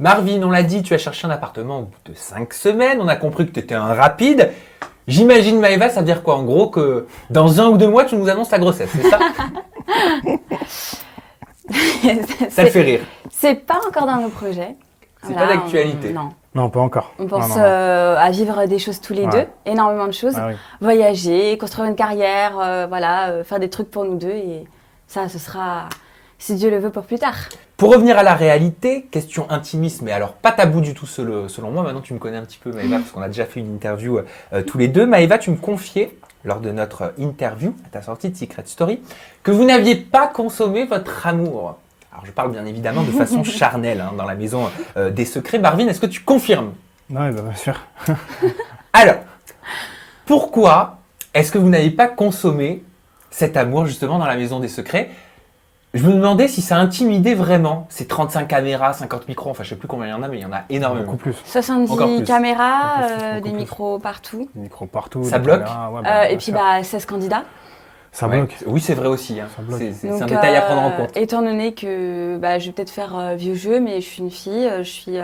Marvin, on l'a dit, tu as cherché un appartement au bout de 5 semaines. On a compris que tu étais un rapide. J'imagine, Maëva, ça veut dire quoi? En gros, que dans 1 ou 2 mois, tu nous annonces la grossesse, c'est ça? Ça te fait rire. C'est pas encore dans nos projets. C'est pas d'actualité. Non. Non, pas encore. On pense Non, non. à vivre des choses tous les Ouais. deux, énormément de choses. Ah oui. Voyager, construire une carrière, faire des trucs pour nous deux. Et ça, ce sera, si Dieu le veut, pour plus tard. Pour revenir à la réalité, question intimiste, mais alors pas tabou du tout selon moi. Maintenant, tu me connais un petit peu, Maëva, parce qu'on a déjà fait une interview tous les deux. Maëva, tu me confiais, lors de notre interview, à ta sortie de Secret Story, que vous n'aviez pas consommé votre amour. Alors, je parle bien évidemment de façon charnelle, hein, dans la maison des secrets. Marvin, est-ce que tu confirmes? Non, bien sûr. Alors, pourquoi est-ce que vous n'avez pas consommé cet amour justement dans la maison des secrets? Je me demandais si ça intimidait vraiment ces 35 caméras, 50 micros, enfin je sais plus combien il y en a, mais il y en a énormément. Beaucoup plus. 70 Encore plus. caméras, Beaucoup des plus. micros partout. Des micros partout. Ça des bloque caméras, ouais, Et bien puis sûr. 16 candidats. Ça Ouais. bloque. Oui, c'est vrai aussi. Hein. Ça bloque. C'est un Donc, détail à prendre en compte. Étant donné que je vais peut-être faire vieux jeu, mais je suis une fille, je suis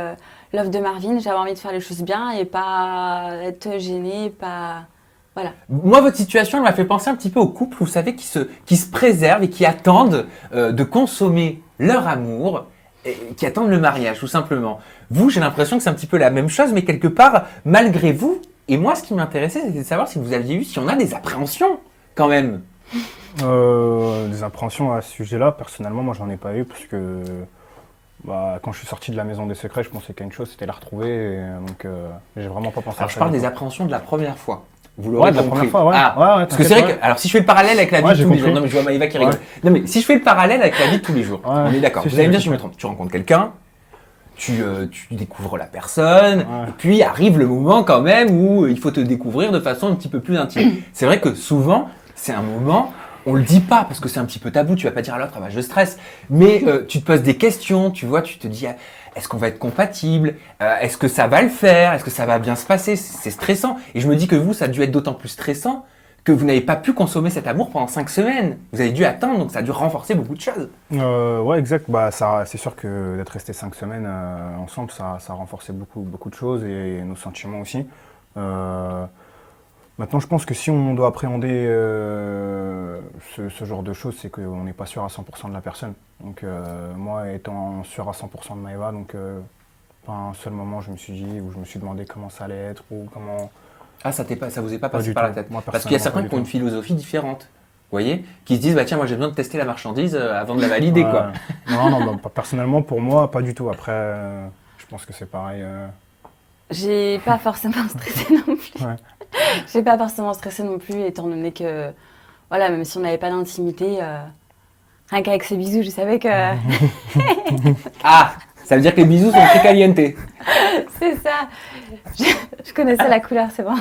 l'œuf de Marvin, j'avais envie de faire les choses bien et pas être gênée, pas... Voilà. Moi, votre situation, elle m'a fait penser un petit peu aux couples, vous savez, qui se préservent et qui attendent de consommer leur amour, et qui attendent le mariage, tout simplement. Vous, j'ai l'impression que c'est un petit peu la même chose, mais quelque part, malgré vous, et moi, ce qui m'intéressait, c'était de savoir si vous aviez eu, si on a des appréhensions, quand même. Des appréhensions à ce sujet-là, personnellement, moi, j'en ai pas eu, parce que quand je suis sorti de la maison des secrets, je pensais qu'à une chose, c'était la retrouver, et, donc j'ai vraiment pas pensé à Alors, ça. je parle du des tout. appréhensions de la première fois. Vous l'aurez Ouais, de la compris. première fois, ouais. Ah, Ouais, parce que c'est vrai t'inquiète, que, alors si je fais le parallèle avec la vie Ouais, de j'ai tous les compris. jours, non mais je vois Maëva qui rigole. Ouais. Non mais si je fais le parallèle avec la vie de tous les jours, Ouais. on est d'accord. Si, Vous si, allez me dire j'ai si je me compris. trompe. Tu rencontres quelqu'un, tu découvres la personne, Ouais. et puis arrive le moment quand même où il faut te découvrir de façon un petit peu plus intime. C'est vrai que souvent, c'est un moment, on le dit pas parce que c'est un petit peu tabou, tu vas pas dire à l'autre, ah bah je stresse, mais tu te poses des questions, tu vois, tu te dis, est-ce qu'on va être compatible? Est-ce que ça va le faire? Est-ce que ça va bien se passer? C'est stressant. Et je me dis que vous, ça a dû être d'autant plus stressant que vous n'avez pas pu consommer cet amour pendant 5 semaines. Vous avez dû attendre, donc ça a dû renforcer beaucoup de choses. Ouais, exact. C'est sûr que d'être resté 5 semaines ensemble, ça a renforcé beaucoup de choses et nos sentiments aussi. Maintenant, je pense que si on doit appréhender ce genre de choses, c'est qu'on n'est pas sûr à 100% de la personne. Donc moi, étant sûr à 100% de Maëva, donc pas un seul moment, je me suis dit, ou je me suis demandé comment ça allait être, ou comment... Ah, ça vous est pas Pas passé du par la tout. tête? Moi, Parce qu'il y a personnellement, certains pas qui ont du une philosophie différente. Vous voyez? Qui se disent, bah tiens, moi j'ai besoin de tester la marchandise avant de la valider, Ouais. quoi. Non, personnellement, pour moi, pas du tout. Après, je pense que c'est pareil. J'ai pas forcément stressé non plus. Ouais. J'ai pas forcément stressé non plus, étant donné que, voilà, même si on n'avait pas d'intimité, rien qu'avec ces bisous, je savais que Ah, ça veut dire que les bisous sont très caliente. c'est ça. Je connaissais la couleur, c'est bon.